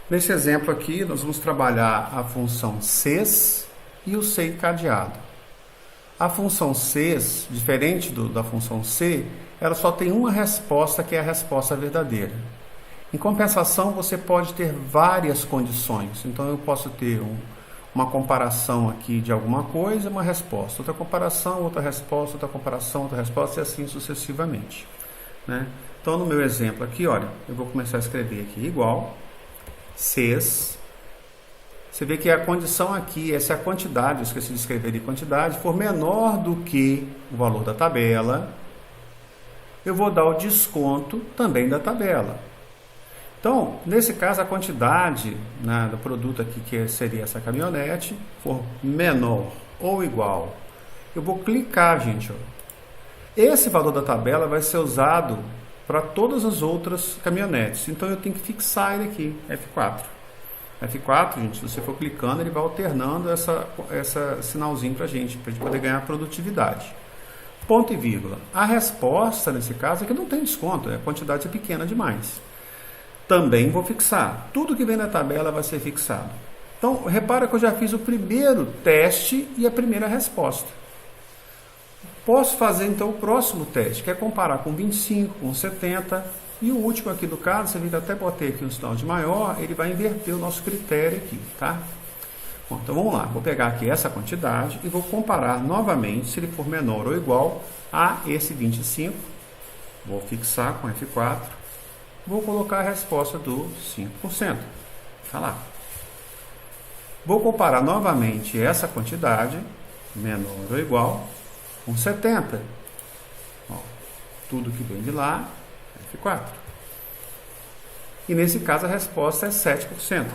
Nesse exemplo aqui, nós vamos trabalhar a função ses e o C encadeado. A função ses, diferente da função C, ela só tem uma resposta, que é a resposta verdadeira. Em compensação, você pode ter várias condições. Então, eu posso ter uma comparação aqui de alguma coisa, uma resposta. Outra comparação, outra resposta, outra comparação, outra resposta, e assim sucessivamente, né? Então, no meu exemplo aqui, olha, eu vou começar a escrever aqui igual, ses. Você vê que a condição aqui, essa é a quantidade, eu esqueci de escrever de quantidade, for menor do que o valor da tabela, eu vou dar o desconto também da tabela. Então, nesse caso, a quantidade, né, do produto aqui, que seria essa caminhonete, for menor ou igual, eu vou clicar, gente, ó. Esse valor da tabela vai ser usado para todas as outras caminhonetes. Então, eu tenho que fixar ele aqui, F4. F4, gente, se você for clicando, ele vai alternando essa sinalzinho para a gente poder ganhar produtividade. Ponto e vírgula. A resposta, nesse caso, é que não tem desconto, a quantidade é pequena demais. Também vou fixar. Tudo que vem na tabela vai ser fixado. Então, repara que eu já fiz o primeiro teste e a primeira resposta. Posso fazer, então, o próximo teste, que é comparar com 25, com 70. E o último aqui do caso, você vê que até botei aqui um sinal de maior, ele vai inverter o nosso critério aqui, tá? Bom, então, vamos lá. Vou pegar aqui essa quantidade e vou comparar novamente, se ele for menor ou igual a esse 25. Vou fixar com F4. Vou colocar a resposta do 5%. Tá lá. Vou comparar novamente essa quantidade, menor ou igual, com 70. Ó, tudo que vem de lá, F4. E nesse caso a resposta é 7%.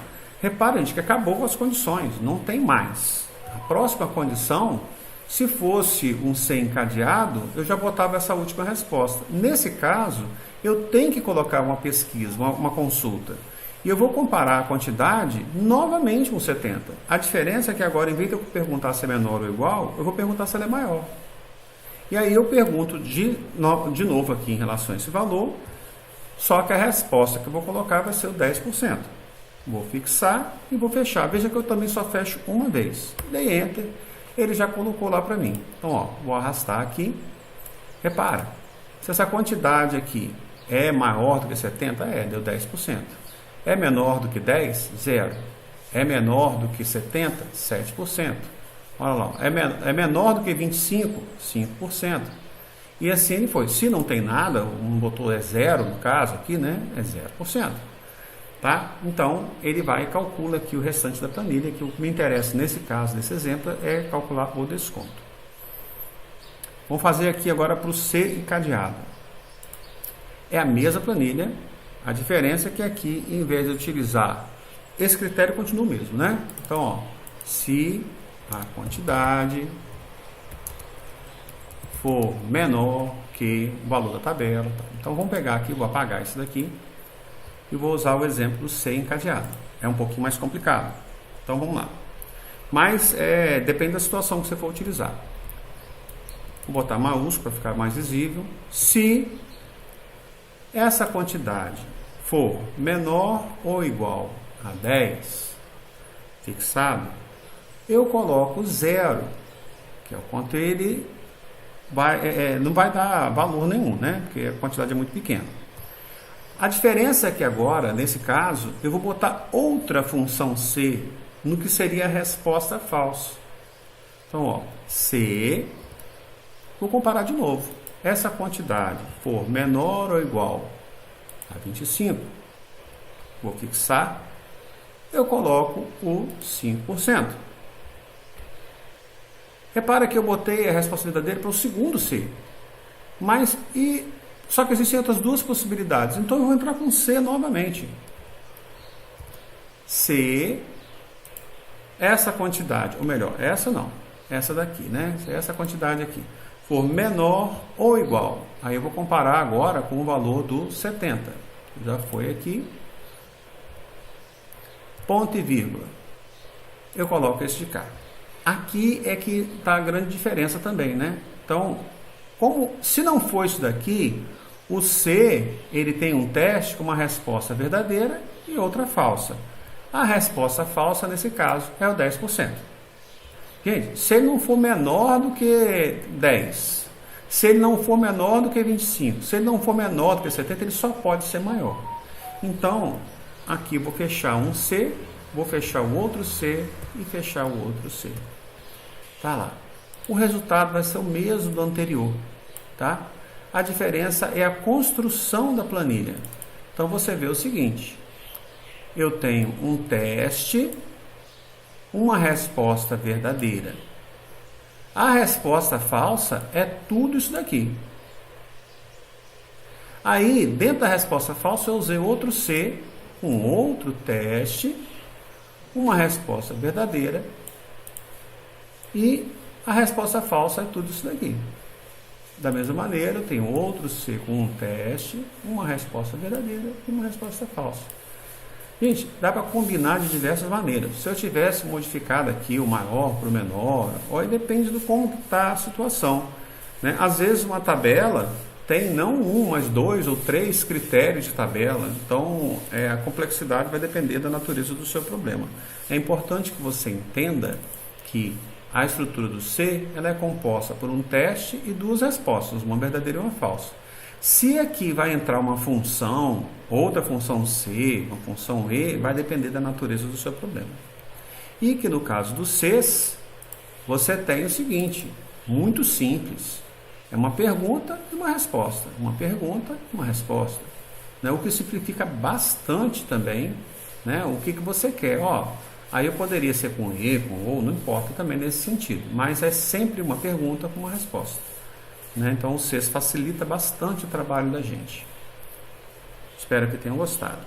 Repara, gente, que acabou as condições, não tem mais. A próxima condição, se fosse um C encadeado, eu já botava essa última resposta. Nesse caso, eu tenho que colocar uma pesquisa, uma consulta. E eu vou comparar a quantidade novamente com 70. A diferença é que agora, em vez de eu perguntar se é menor ou igual, eu vou perguntar se ela é maior. E aí eu pergunto de novo aqui em relação a esse valor, só que a resposta que eu vou colocar vai ser o 10%. Vou fixar e vou fechar. Veja que eu também só fecho uma vez. Dei Enter, ele já colocou lá para mim. Então, ó, vou arrastar aqui. Repara, se essa quantidade aqui é maior do que 70, deu 10%. É menor do que 10? 0. É menor do que 70? 7%. Olha lá, é menor do que 25? 5%. E assim ele foi. Se não tem nada, um botou é 0 no caso aqui, né? É 0%. Tá? Então, ele vai e calcula aqui o restante da planilha, que o que me interessa nesse caso, nesse exemplo, é calcular o desconto. Vamos fazer aqui agora para o C encadeado. É a mesma planilha, a diferença é que aqui, em vez de utilizar, esse critério continua o mesmo, né? Então, ó, se a quantidade for menor que o valor da tabela. Então, vamos pegar aqui, vou apagar isso daqui e vou usar o exemplo do C encadeado. É um pouquinho mais complicado. Então, vamos lá. Mas, depende da situação que você for utilizar. Vou botar maiúsculo para ficar mais visível. Se essa quantidade for menor ou igual a 10, fixado, eu coloco 0, que é o quanto ele não vai dar valor nenhum, né? Porque a quantidade é muito pequena. A diferença é que agora, nesse caso, eu vou botar outra função C no que seria a resposta falsa. Então, ó, C, vou comparar de novo. Essa quantidade for menor ou igual a 25, vou fixar, eu coloco o 5%. Repara que eu botei a resposta verdadeira para o segundo C. Só que existem outras duas possibilidades. Então eu vou entrar com C novamente. Se essa quantidade, ou melhor, essa não, essa daqui, né? Se essa quantidade aqui for menor ou igual, aí eu vou comparar agora com o valor do 70. Já foi aqui. Ponto e vírgula. Eu coloco esse de cá. Aqui é que está a grande diferença também, né? Então, se não for isso daqui, o C, ele tem um teste com uma resposta verdadeira e outra falsa. A resposta falsa, nesse caso, é o 10%. Gente, se ele não for menor do que 10, se ele não for menor do que 25, se ele não for menor do que 70, ele só pode ser maior. Então, aqui vou fechar um C, vou fechar o outro C e fechar o outro C. Tá lá. O resultado vai ser o mesmo do anterior, tá? A diferença é a construção da planilha. Então, você vê o seguinte: eu tenho um teste, uma resposta verdadeira. A resposta falsa é tudo isso daqui. Aí, dentro da resposta falsa, eu usei outro C, um outro teste, uma resposta verdadeira, e a resposta falsa é tudo isso daqui. Da mesma maneira, eu tenho outro C com um teste, uma resposta verdadeira e uma resposta falsa. Gente, dá para combinar de diversas maneiras. Se eu tivesse modificado aqui o maior para o menor, aí depende do como está a situação, né? Às vezes uma tabela tem não um, mas 2 ou 3 critérios de tabela. Então, a complexidade vai depender da natureza do seu problema. É importante que você entenda que a estrutura do C ela é composta por um teste e 2 respostas, uma verdadeira e uma falsa. Se aqui vai entrar uma função, outra função C, uma função E, vai depender da natureza do seu problema. E que no caso do Cs, você tem o seguinte, muito simples. É uma pergunta e uma resposta. Uma pergunta e uma resposta. Né? O que simplifica bastante também, né? O que você quer. Aí eu poderia ser com E, com ou, não importa também nesse sentido. Mas é sempre uma pergunta com uma resposta. Né? Então o Cs facilita bastante o trabalho da gente. Espero que tenham gostado.